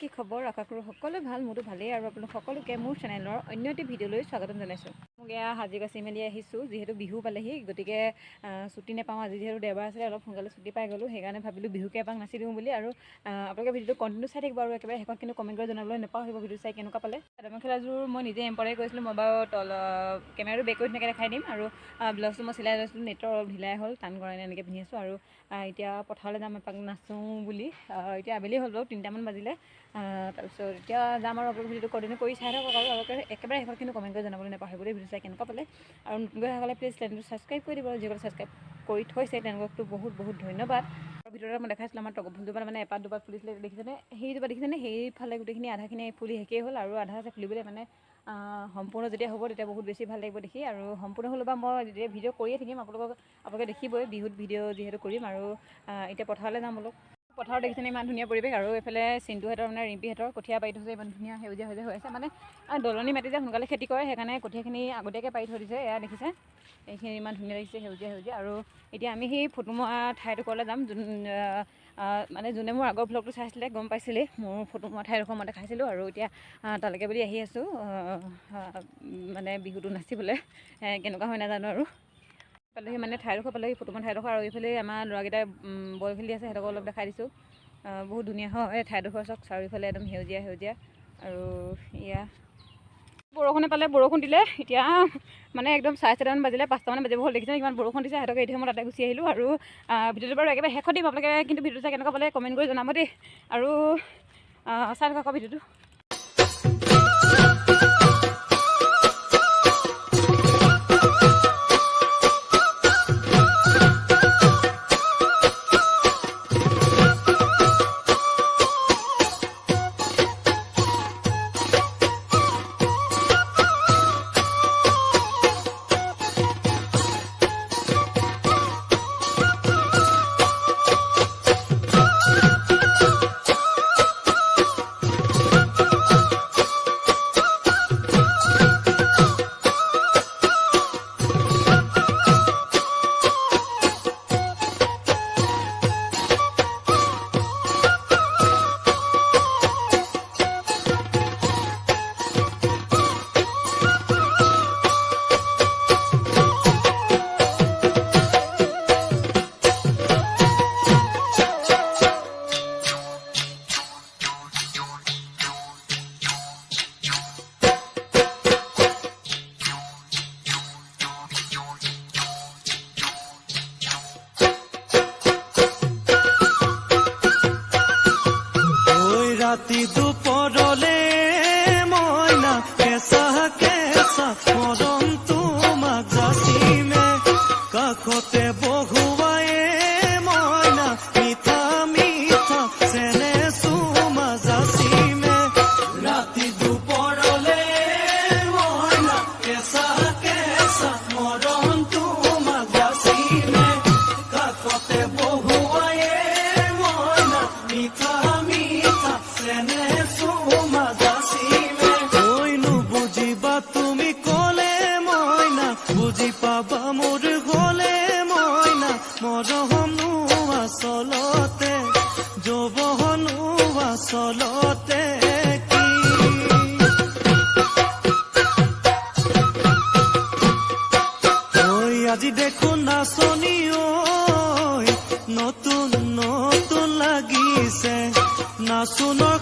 কি খবৰ আশা কৰোঁ সকলোৱে ভাল মোৰতো ভালেই আৰু আপোনালোক সকলোকে মোৰ চেনেলৰ অন্য এটি ভিডিঅ'লৈ স্বাগতম জনাইছোঁ। মোক এয়া সাজি কাচি মেলি আহিছোঁ, যিহেতু বিহু পালেহি, গতিকে ছুটি নাপাওঁ। আজি যিহেতু দেওবাৰ আছিলে, অলপ সোনকালে ছুটি পাই গ'লোঁ, সেইকাৰণে ভাবিলোঁ বিহুকে এপাক নাচি দিওঁ বুলি। আৰু আপোনালোকে ভিডিঅ'টো কণ্টিনিউ চাই থাকিব আৰু একেবাৰে শেষত কিন্তু কমেণ্ট কৰি জনাবলৈ নাপাহৰিব ভিডিঅ' চাই কেনেকুৱা পালে। চাদৰ মেখেলাযোৰ মই নিজে এম্ব্ৰইডাৰী কৰিছিলোঁ, মই বাৰু কেমেৰাটো বেক কৰি তেনেকৈ দেখাই দিম। আৰু ব্লাউজটো মই চিলাই লৈছিলোঁ, নেটৰ অলপ ঢিলাই হ'ল, টান কৰা নাই, এনেকৈ পিন্ধি আছোঁ। আৰু এতিয়া পথাৰলৈ যাম এপাক নাচোঁ বুলি। এতিয়া আবেলি হ'ল বাৰু, 3টামান বাজিলে। তাৰপিছত এতিয়া যাম আৰু আপোনালোক ভিডিঅ'টো কণ্টিনিউ কৰি চাই থাকক আৰু একেবাৰে শেষত কিন্তু কমেণ্ট কৰি জনাবলৈ নাপাহৰিব দেই ভিডিঅ' চাই কেনেকুৱা পালে। আৰু নতুনকৈ সকলে প্লিজ চেনেলটো ছাবস্ক্ৰাইব কৰি দিব, যিসকলে ছাবস্ক্ৰাইব কৰি থৈছে তেওঁলোকতো বহুত বহুত ধন্যবাদ। আৰু ভিডিঅ'টো মই দেখাইছিলোঁ আমাৰ টগৰ ফুলজোপা মানে এপাত দুপাত ফুলিছিলে, দেখিছেনে? সেইজোপা দেখিছেনে? সেইফালে গোটেইখিনি আধাখিনি ফুলি শেষেই হ'ল আৰু আধা আছে ফুলিবলৈ, মানে সম্পূৰ্ণ যেতিয়া হ'ব তেতিয়া বহুত বেছি ভাল লাগিব দেখি। আৰু সম্পূৰ্ণ হ'লে বা মই যেতিয়া ভিডিঅ' কৰিয়ে থাকিম, আপোনালোকে দেখিবই, বিহুত ভিডিঅ' যিহেতু কৰিম। আৰু এতিয়া পথাৰলৈ যাম অলপ। পথাৰত দেখিছেনে ইমান ধুনীয়া পৰিৱেশ। আৰু এইফালে চিন্টুহঁতৰ মানে ৰিম্পীহঁতৰ কঠীয়া পাৰি থৈছে, ইমান ধুনীয়া সেউজীয়া হৈ আছে। মানে দলনি মাটি যে সোনকালে খেতি কৰে, সেইকাৰণে কঠীয়াখিনি আগতীয়াকৈ পাৰি থৈ দিছে। এয়া দেখিছে, এইখিনি ইমান ধুনীয়া লাগিছে সেউজীয়া। আৰু এতিয়া আমি সেই ফটো মৰা ঠাইডোখৰলৈ যাম, মানে যোনে মোৰ আগৰ ব্লগটো চাইছিলে গম পাইছিলে, মোৰ ফটো মৰা ঠাইডোখৰ মই দেখাইছিলোঁ। আৰু এতিয়া তালৈকে বুলি আহি আছোঁ, মানে বিহুটো নাচিবলৈ। কেনেকুৱা হয় নাজানো আৰু পালেহি, মানে ঠাইডোখৰ পালেহি, ফটো মৰা ঠাইডোখৰ। আৰু এইফালে আমাৰ ল'ৰাকেইটাই বল খেলি আছে, সিহঁতক অলপ দেখাই দিছোঁ। বহুত ধুনীয়া হয় ঠাইডোখৰ, চাওক চাৰিওফালে একদম সেউজীয়া। আৰু এয়া বৰষুণে পালে, বৰষুণ দিলে। এতিয়া মানে একদম 4:30মান বাজিলে, 5টামান বাজিব হ'ল। দেখিছে ইমান বৰষুণ দিছে, সিহঁতক এৰি মই তাতে গুচি আহিলোঁ। আৰু ভিডিঅ'টো বাৰু একেবাৰে শেষত দিম, আপোনালোকে কিন্তু ভিডিঅ'টো চাই কেনেকুৱা পালে কমেণ্ট কৰি জনাব দেই। আৰু চাই থাকক ভিডিঅ'টো। ৰাতি দুপৰলে মইনা কেঁচা মৰম তোমাক যাচিমে, কাষতে বহুৱায়ে মইনা মিঠা চেনে চুমা যাচিমে। ৰাতি দুপৰলে মইনা কেঁচা মৰম তোমাক যাচিমে, কাষতে বহুৱায়ে মইনা মিঠা বুজিবা তুমি কলে মইনা, বুজি পাবা মোৰ গলে মইনা, মৰহনো আচলতে যৌৱনো আচলতে কি। ঐ আজি দেখোন নাচনি ঐ নতুন লাগিছে, নাচোনৰ